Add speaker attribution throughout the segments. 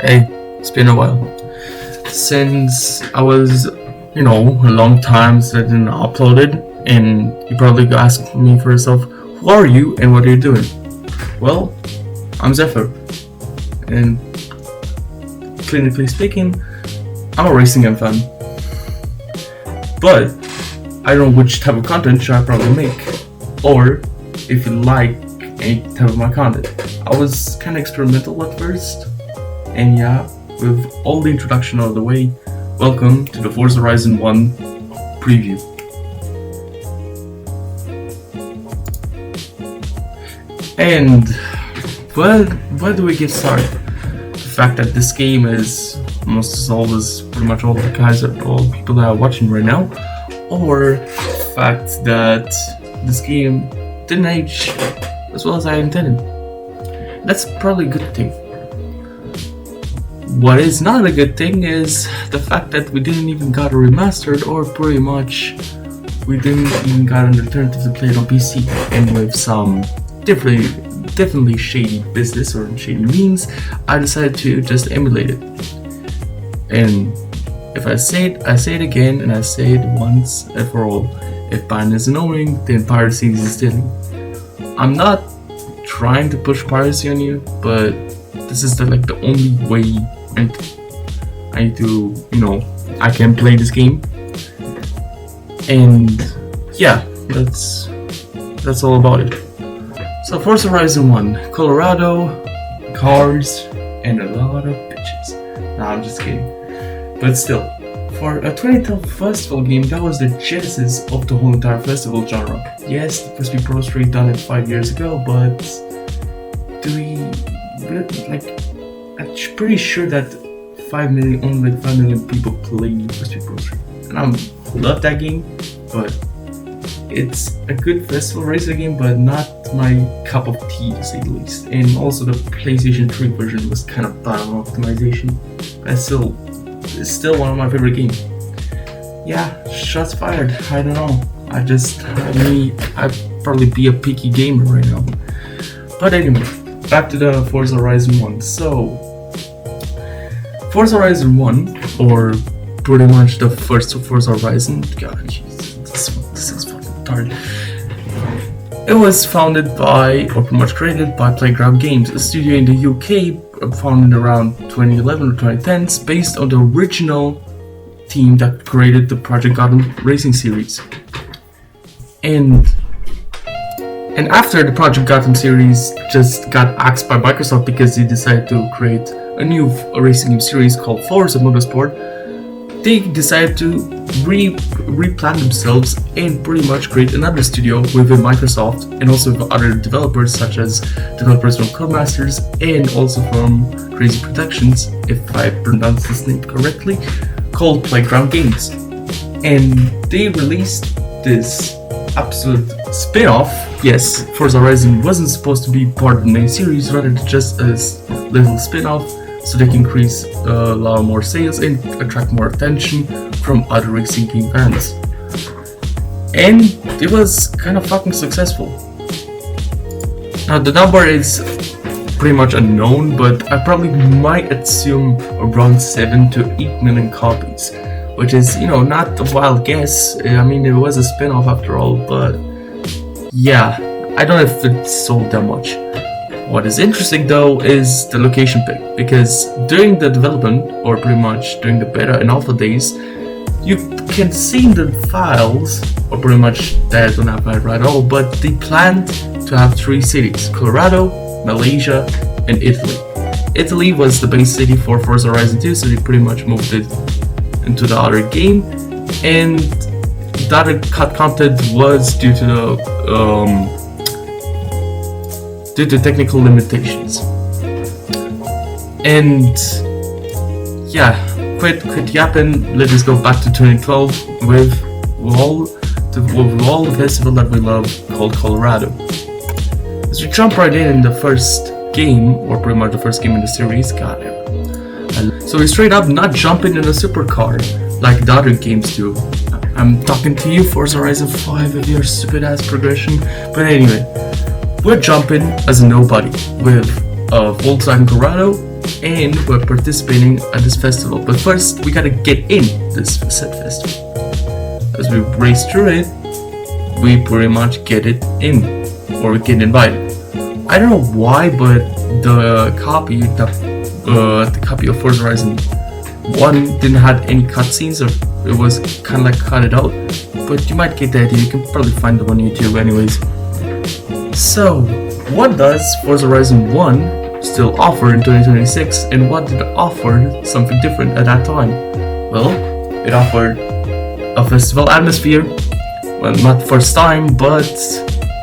Speaker 1: Hey, it's been a while since I was, a long time since I didn't upload it, and you probably ask me for yourself, who are you and what are you doing? Well, I'm Zephyr, and clinically speaking, I'm a racing game fan. But I don't know which type of content should I probably make, or if you like any type of my content. I was kind of experimental at first, and yeah, with all the introduction out of the way, welcome to the Forza Horizon 1 preview. And where do we get started? The fact that this game is almost as old as pretty much all the guys or all the people that are watching right now, or the fact that this game didn't age as well as I intended. That's probably a good thing. What is not a good thing is the fact that we didn't even got a remastered, or pretty much we didn't even got an alternative to play it on PC, and with some definitely shady business or shady means, I decided to just emulate it. And if I say it again, and I say it once and for all, if buying isn't owning, then piracy is stealing. I'm not trying to push piracy on you, but this is the only way I need to, I can play this game. And yeah, that's all about it. So Forza Horizon 1, Colorado, cars, and a lot of bitches. Nah, I'm just kidding. But still, for a 2012 festival game, that was the genesis of the whole entire festival genre. Yes, the Crispy Pro Street done it 5 years ago, but do we I'm pretty sure that 5 million people played Crispy Pro Street, and I love that game, but it's a good festival racer game, but not my cup of tea to say the least. And also the PlayStation 3 version was kind of bad on optimization, but it's still one of my favorite games. Yeah, shots fired. I don't know. I'd probably be a picky gamer right now. But anyway, back to the Forza Horizon 1. So, Forza Horizon 1, or pretty much the first Forza Horizon, God, jeez, this is fucking retarded. It was founded by, or pretty much created by Playground Games, a studio in the UK founded around 2011 or 2010, based on the original team that created the Project Gotham racing series. And after the Project Gotham series just got axed by Microsoft because they decided to create a new racing game series called Forza Motorsport, they decided to replan themselves and pretty much create another studio within Microsoft, and also with other developers such as developers from Codemasters and also from Crazy Productions, if I pronounce this name correctly, called Playground Games. And they released this absolute spin-off. Yes, Forza Horizon wasn't supposed to be part of the main series, rather just a little spin-off, so they can increase a lot more sales and attract more attention from other racing game fans. And it was kind of fucking successful. Now the number is pretty much unknown, but I probably might assume around 7 to 8 million copies, which is, not a wild guess. I mean, it was a spin-off after all, but yeah, I don't know if it sold that much. What is interesting though is the location pick, because during the development, or pretty much during the beta and alpha days, you can see in the files, or pretty much they don't have it right at all, but they planned to have 3 cities: Colorado, Malaysia, and Italy. Italy was the base city for Forza Horizon 2, so they pretty much moved it into the other game, and the other cut content was due to technical limitations. And yeah, quit yapping. Let us go back to 2012 with all the festival that we love called Colorado. As we jump right in the first game, or pretty much the first game in the series, so we straight up not jumping in a supercar like the other games do. I'm talking to you, Forza Horizon 5, with your stupid ass progression. But anyway, we're jumping as a nobody with a Volkswagen Corrado and we're participating at this festival. But first, we gotta get in this said festival. As we race through it, we pretty much get it in, or we get invited. I don't know why, but the copy of Forza Horizon 1 didn't have any cutscenes, or it was kind of like cut it out. But you might get the idea. You can probably find them on YouTube, anyways. So, what does Forza Horizon 1 still offer in 2026, and what did it offer something different at that time? Well, it offered a festival atmosphere. Well, not first time, but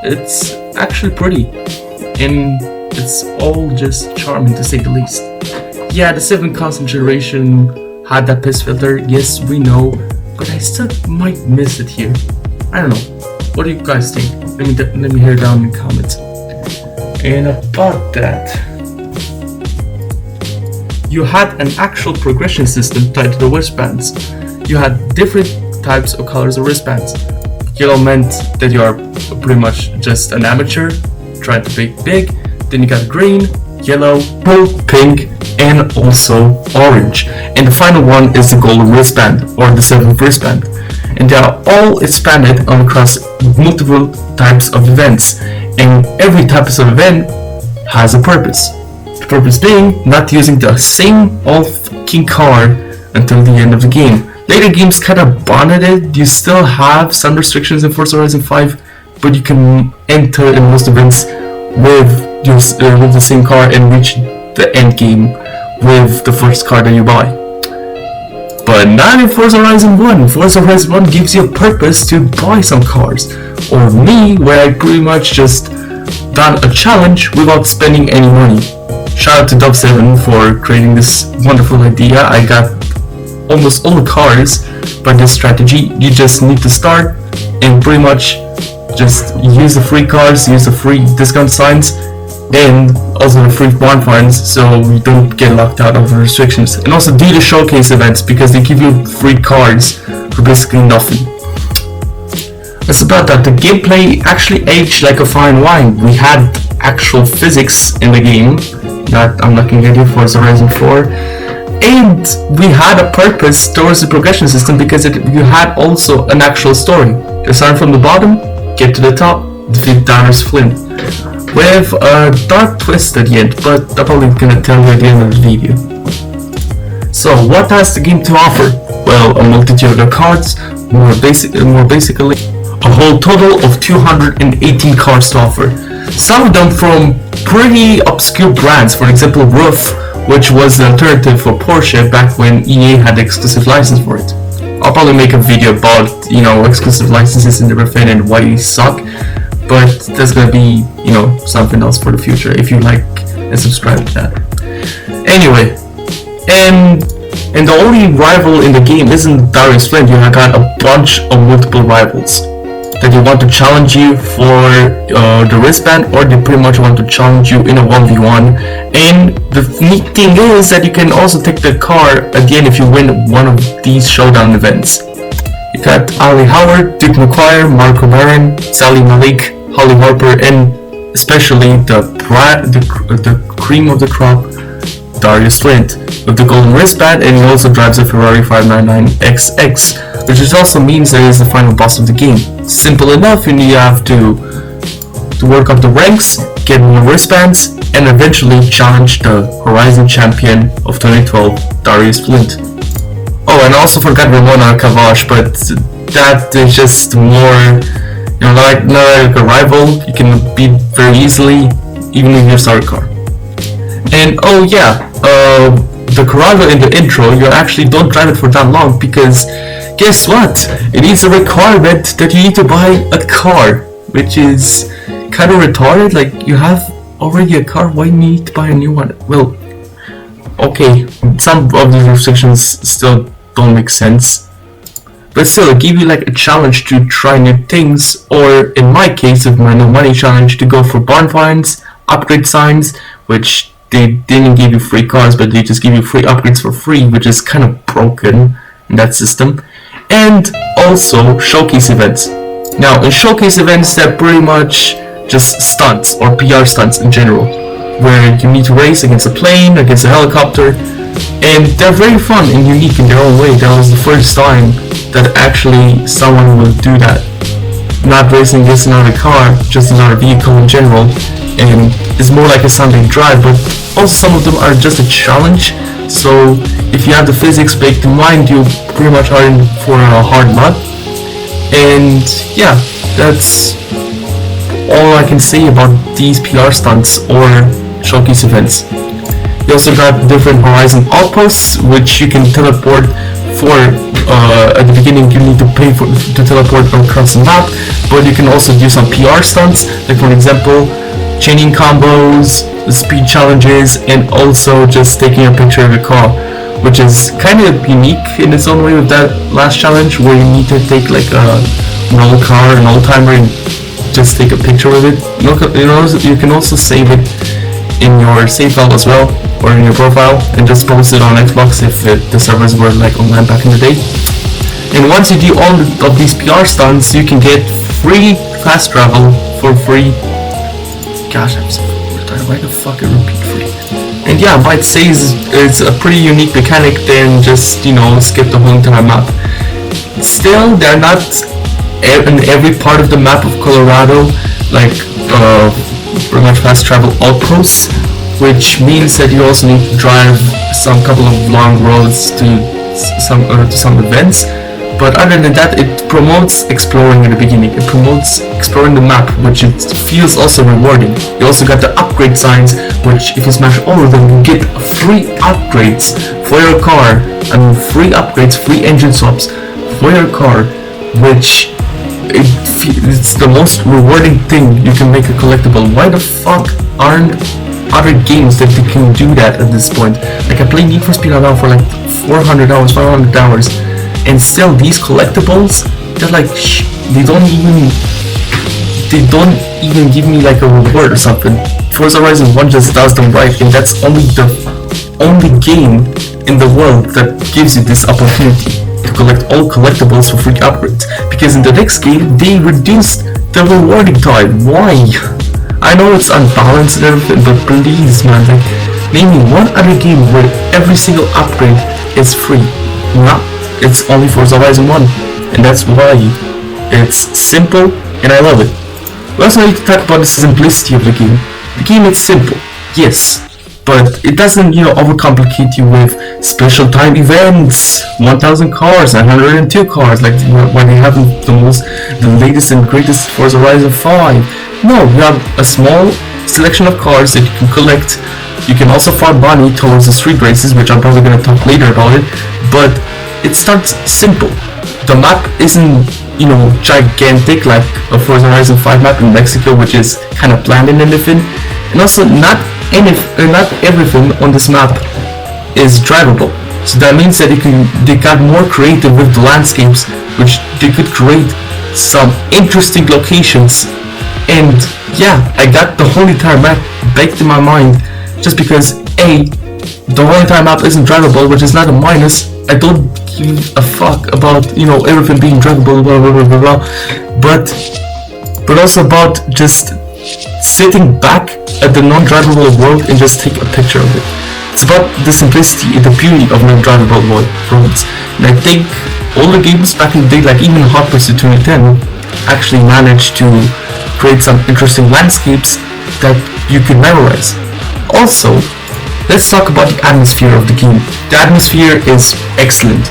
Speaker 1: it's actually pretty, and it's all just charming to say the least. Yeah, the 7th constant generation had that piss filter, yes, we know, but I still might miss it here. I don't know. What do you guys think? Let me hear down in the comments. And about that, you had an actual progression system tied to the wristbands. You had different types of colors of wristbands. Yellow meant that you are pretty much just an amateur trying to be big. Then you got green, yellow, blue, pink, and also orange. And the final one is the golden wristband, or the 7th wristband. And they are all expanded across multiple types of events. And every type of event has a purpose. The purpose being not using the same old fucking car until the end of the game. Later games kind of bonded it. You still have some restrictions in Forza Horizon 5, but you can enter in most events with the same car and reach the end game with the first car that you buy. But not in Forza Horizon 1. Forza Horizon 1 gives you a purpose to buy some cars. Or me, where I pretty much just done a challenge without spending any money. Shout out to Dub7 for creating this wonderful idea. I got almost all the cars by this strategy. You just need to start and pretty much just use the free cars, use the free discount signs, and also the free bonfires, so you don't get locked out of the restrictions. And also do the showcase events, because they give you free cards for basically nothing. It's about that. The gameplay actually aged like a fine wine. We had actual physics in the game. I'm not gonna get you for Forza Horizon 4. And we had a purpose towards the progression system, because you had also an actual story. You start from the bottom, get to the top, defeat Darius Flint, with a dark twist at the end, but I'm probably gonna tell you at the end of the video. So what has the game to offer? Well, a multitude of cards, more basically, a whole total of 218 cards to offer. Some of them from pretty obscure brands, for example Roof, which was the alternative for Porsche back when EA had the exclusive license for it. I'll probably make a video about, exclusive licenses in the Refin and why they suck, but that's gonna be, something else for the future if you like and subscribe to that. Anyway, and the only rival in the game isn't Darius Flint. You have got a bunch of multiple rivals that you want to challenge you for the wristband, or they pretty much want to challenge you in a 1v1. And the neat thing is that you can also take the car at the end if you win one of these showdown events. You got Ali Howard, Duke McQuire, Marco Maron, Sally Malik, Holly Harper, and especially the cream of the crop, Darius Flint, with the golden wristband, and he also drives a Ferrari 599XX, which also means that he is the final boss of the game. Simple enough, and you have to work up the ranks, get more wristbands, and eventually challenge the Horizon champion of 2012, Darius Flint. Oh, and I also forgot Ramona Kavash, but that is just more, not like a rival. You can beat very easily, even in your starter car. And oh yeah, the Corrado in the intro, you actually don't drive it for that long, because guess what? It is a requirement that you need to buy a car, which is kind of retarded. Like, you have already a car, why need to buy a new one? Well, okay, some of these restrictions still don't make sense, but still, it give you like a challenge to try new things, or in my case with my no money challenge, to go for bonfires, upgrade signs, which they didn't give you free cars, but they just give you free upgrades for free, which is kind of broken in that system. And also showcase events. Now in showcase events, they're pretty much just stunts or PR stunts in general. where you need to race against a plane, against a helicopter, and they're very fun and unique in their own way. That was the first time that actually someone will do that. Not racing against another car, just another vehicle in general, and it's more like a Sunday drive, but also some of them are just a challenge. So if you have the physics baked in mind, you pretty much are in for a hard mod. And yeah, that's all I can say about these PR stunts or showcase events. You also got different Horizon outposts, which you can teleport for. At the beginning you need to pay to teleport across the map, but you can also do some PR stunts, like for example chaining combos, speed challenges, and also just taking a picture of the car, which is kind of unique in its own way with that last challenge, where you need to take like an old car, an old timer, and just take a picture of it. You can also save it in your save file as well, or in your profile, and just post it on Xbox if the servers were like online back in the day. And once you do all of these PR stunts, you can get free fast travel for free. Gosh, I'm so retarded. Why the fuck I repeat free? And yeah, but it says it's a pretty unique mechanic than just, skip the whole entire map. Still, they're not in every part of the map of Colorado, like pretty much fast travel outposts, which means that you also need to drive some couple of long roads to some events. But other than that, it promotes exploring in the beginning. It promotes exploring the map, which it feels also rewarding. You also got the upgrade signs, which if you smash all of them, you get free upgrades for your car. Free upgrades, free engine swaps for your car, which it's the most rewarding thing you can make a collectible. Why the fuck aren't other games that they can do that at this point? Like I play Need for Speed now for like 400 hours, 500 hours, and still these collectibles, they're like they don't even give me like a reward or something. Forza Horizon 1 just does them right, and that's only the only game in the world that gives you this opportunity to collect all collectibles for free upgrades. Because in the next game they reduced the rewarding time. Why? I know it's unbalanced and everything, but please man, like, name me one other game where every single upgrade is free. No, it's only Forza Horizon 1, and that's why it's simple and I love it. We also need to talk about the simplicity of the game. The game is simple, yes, but it doesn't, overcomplicate you with special time events, 1000 cars, 102 cars, like when they have the latest and greatest Forza Horizon 5. No, you have a small selection of cars that you can collect. You can also farm money towards the street races, which I'm probably going to talk later about it, but it starts simple. The map isn't, gigantic like a Forza Horizon 5 map in Mexico, which is kind of planned and everything. And also, not everything on this map is drivable. So that means that they got more creative with the landscapes, which they could create some interesting locations. And yeah, I got the whole entire map baked in my mind, just because the whole entire map isn't drivable, which is not a minus. I don't give a fuck about everything being drivable, blah blah blah blah blah, but also about just sitting back at the non-drivable world and just take a picture of it. It's about the simplicity and the beauty of non-drivable roads. And I think all the games back in the day, like even Hot Pursuit 2010, actually managed to create some interesting landscapes that you can memorize. Also, let's talk about the atmosphere of the game. The atmosphere is excellent.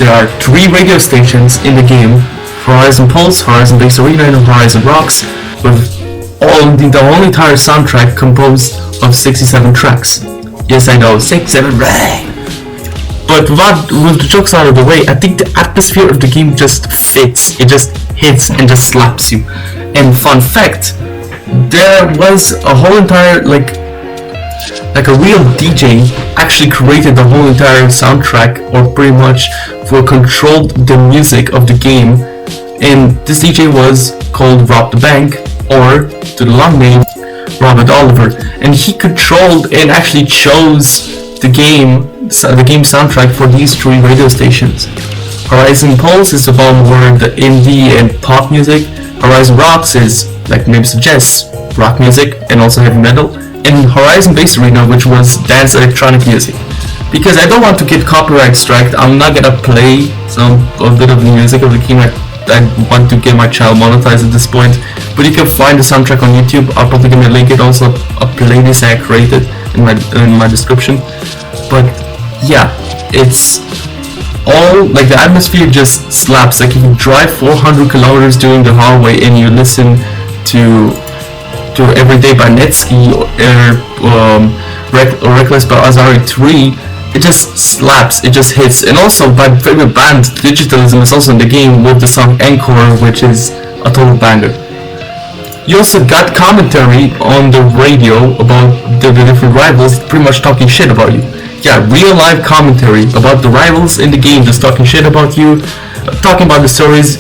Speaker 1: There are 3 radio stations in the game: Horizon Pulse, Horizon Base Arena, and Horizon Rocks, with the whole entire soundtrack composed of 67 tracks. Yes, I know, 67, right? But with the jokes out of the way, I think the atmosphere of the game just fits. It just hits and just slaps you. And fun fact, there was a whole entire like a real DJ actually created the whole entire soundtrack, or pretty much controlled the music of the game. And this DJ was called Rob the Bank, or to the long name, Robert Oliver, and he controlled and actually chose the game soundtrack for these 3 radio stations. Horizon Pulse is about more the indie and pop music. Horizon Rocks is, like the name suggests, rock music and also heavy metal. in Horizon-based arena, which was dance electronic music. Because I don't want to get copyright striked, I'm not gonna play a bit of the music of the game. I want to get my channel monetized at this point. But you can find the soundtrack on YouTube. I'll probably give you a link. It also a playlist I created in my description. But yeah, it's all like the atmosphere just slaps. Like if you drive 400 kilometers during the highway and you listen to Every Day by Netsky or Reckless by Azari 3, it just slaps, it just hits. And also my favorite band, Digitalism, is also in the game with the song Encore, which is a total banger. You also got commentary on the radio about the different rivals, pretty much talking shit about you. Yeah, real live commentary about the rivals in the game, just talking shit about you, talking about the stories,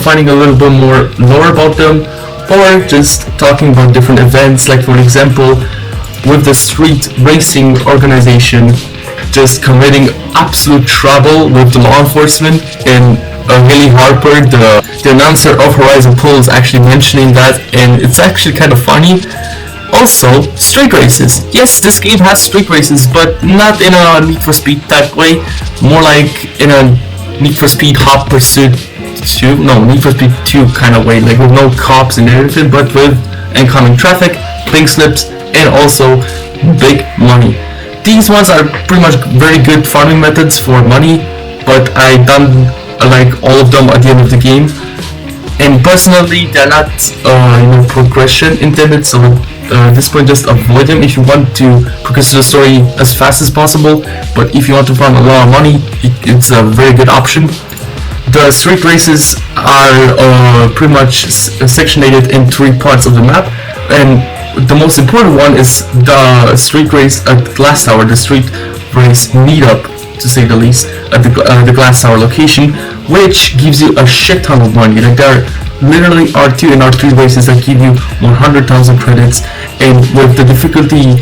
Speaker 1: finding a little bit more lore about them, or just talking about different events, like for example, with the street racing organization just committing absolute trouble with the law enforcement, and Haley Harper, the announcer of Horizon Poll, is actually mentioning that, and it's actually kind of funny. Also, street races. Yes, this game has street races, but not in a Need for Speed type way, more like in a Need for Speed Hot Pursuit 2, Need for Speed 2 kind of way, like with no cops and everything, but with incoming traffic, pink slips, and also big money. These ones are pretty much very good farming methods for money, but I done like all of them at the end of the game. And personally, they're not progression intended, so at this point just avoid them if you want to progress the story as fast as possible. But if you want to farm a lot of money, it's a very good option. The street races are pretty much sectionated in 3 parts of the map, and the most important one is the street race at Glass Tower, the street race meetup, to say the least, at the Glass Tower location, which gives you a shit ton of money. Like there literally R2 and R3 races that give you 100,000 credits, and with the difficulty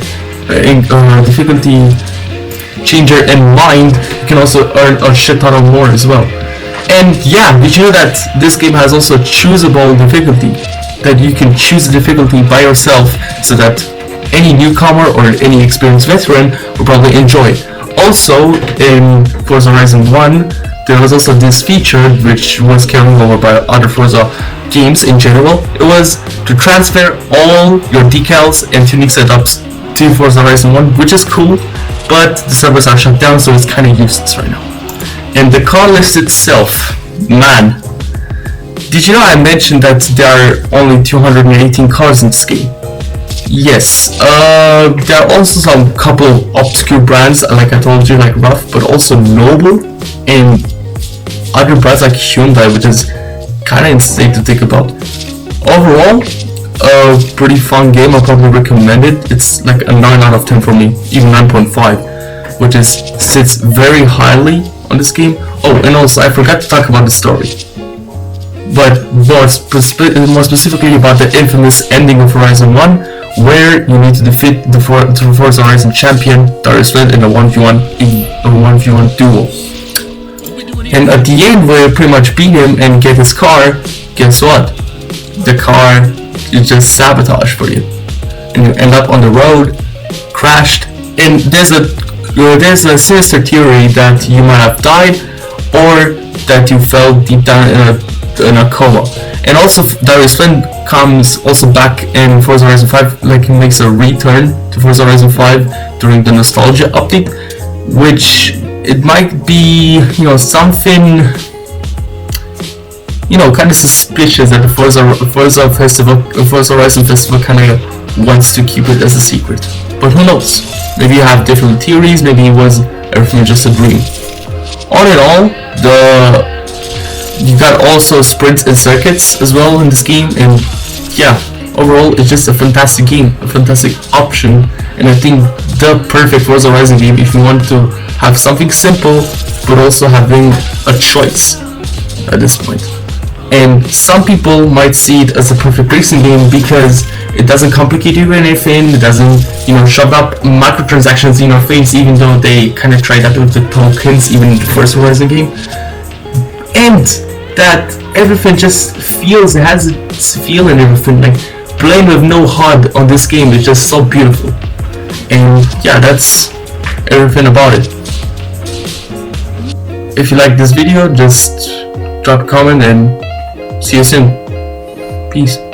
Speaker 1: changer in mind, you can also earn a shit ton of more as well. And yeah, did you know that this game has also choosable difficulty? That you can choose the difficulty by yourself, so that any newcomer or any experienced veteran will probably enjoy it. Also, in Forza Horizon 1, there was also this feature which was carried over by other Forza games in general. It was to transfer all your decals and tuning setups to Forza Horizon 1, which is cool, but the servers are shut down, so it's kind of useless right now. And the car list itself, man. Did you know I mentioned that there are only 218 cars in this game? Yes, there are also some couple obscure brands, like I told you, like Rough, but also Noble, and other brands like Hyundai, which is kind of insane to think about. Overall, a pretty fun game. I'll probably recommend it. It's like a 9 out of 10 for me, even 9.5, which sits very highly on this game. Oh, and also I forgot to talk about the story. But more specifically about the infamous ending of Horizon 1, where you need to defeat the Forza Horizon champion, Darius Flint, in a 1v1 duel. And at the end, where you pretty much beat him and get his car, guess what? The car is just sabotaged for you. And you end up on the road, crashed, and there's a sinister theory that you might have died, or that you fell deep down in a coma. And also Darius Flint comes also back in Forza Horizon 5, like he makes a return to Forza Horizon 5 during the nostalgia update, which it might be, something, kind of suspicious that the Forza Horizon Festival kind of wants to keep it as a secret. But who knows? Maybe you have different theories, maybe everything was just a dream. All in all, you got also sprints and circuits as well in this game, and yeah, overall it's just a fantastic game, a fantastic option, and I think the perfect Forza Horizon game if you want to have something simple but also having a choice at this point. And some people might see it as a perfect racing game because it doesn't complicate you anything, it doesn't shove up microtransactions in your face, even though they kind of tried that with the tokens even in the first Horizon game. And that everything just feels, it has its feel and everything, like playing with no HUD on this game is just so beautiful. And yeah, that's everything about it. If you like this video, just drop a comment and see you soon. Peace.